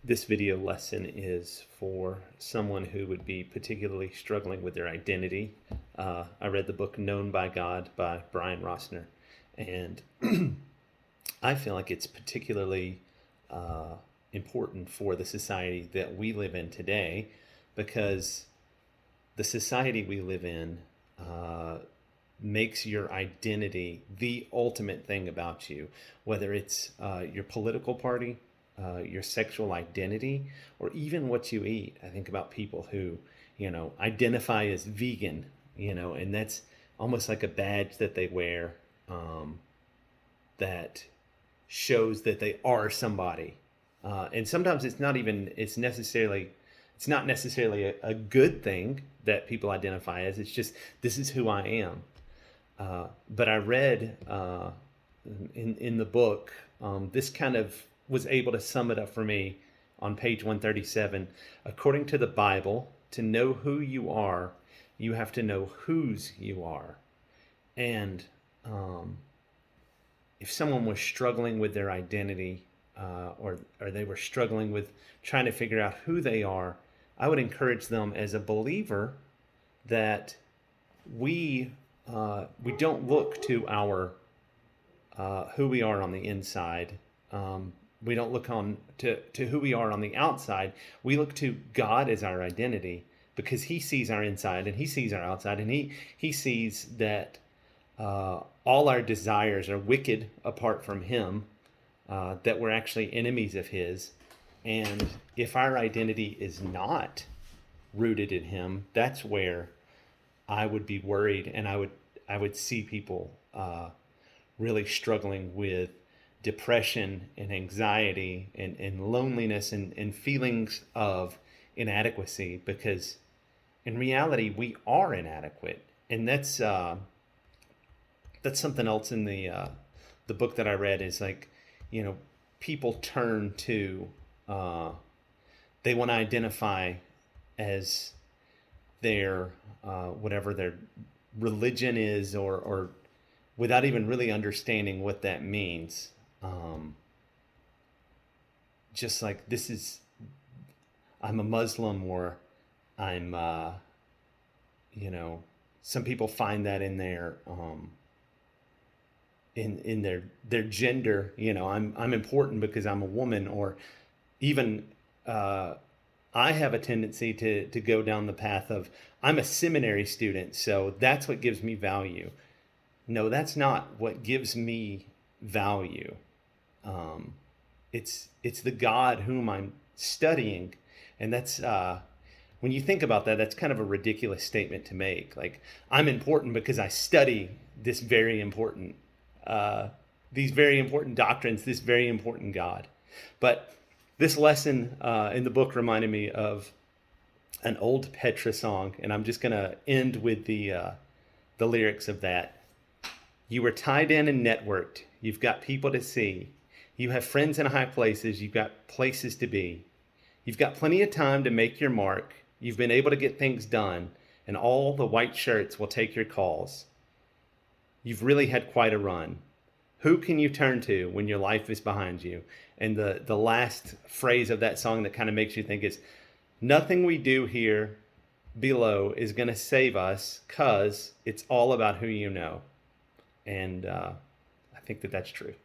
This video lesson is for someone who would be particularly struggling with their identity. I read the book Known by God by Brian Rossner, and I feel like it's particularly important for the society that we live in today, because the society we live in makes your identity the ultimate thing about you, whether it's your political party, your sexual identity, or even what you eat. I think about people who, identify as vegan, and that's almost like a badge that they wear, that shows that they are somebody. And sometimes it's not necessarily a good thing that people identify as. It's just, this is who I am. But I read in the book, this kind of was able to sum it up for me on page 137. According to the Bible, to know who you are, you have to know whose you are. And if someone was struggling with their identity, or they were struggling with trying to figure out who they are, I would encourage them as a believer that we don't look to our who we are on the inside. We don't look to who we are on the outside. We look to God as our identity, because He sees our inside and He sees our outside, and He sees that all our desires are wicked apart from Him, that we're actually enemies of His. And if our identity is not rooted in Him, that's where I would be worried, and I would see people really struggling with depression and anxiety and loneliness and feelings of inadequacy, because in reality we are inadequate. And that's something else in the book that I read, is like, people turn to they want to identify as their whatever their religion is, or without even really understanding what that means. Just like, I'm a Muslim, or I'm some people find that in their in their gender. I'm important because I'm a woman, or even I have a tendency to go down the path of, I'm a seminary student, so that's what gives me value. No, that's not what gives me value. It's the God whom I'm studying. And that's when you think about that, that's kind of a ridiculous statement to make. Like, I'm important because I study this very important these very important doctrines, this very important God. But this lesson in the book reminded me of an old Petra song, and I'm just going to end with the lyrics of that. You were tied in and networked. You've got people to see. You have friends in high places. You've got places to be. You've got plenty of time to make your mark. You've been able to get things done, and all the white shirts will take your calls. You've really had quite a run. Who can you turn to when your life is behind you? And the last phrase of that song that kind of makes you think is, nothing we do here below is going to save us, 'cause it's all about who you know. And I think that that's true.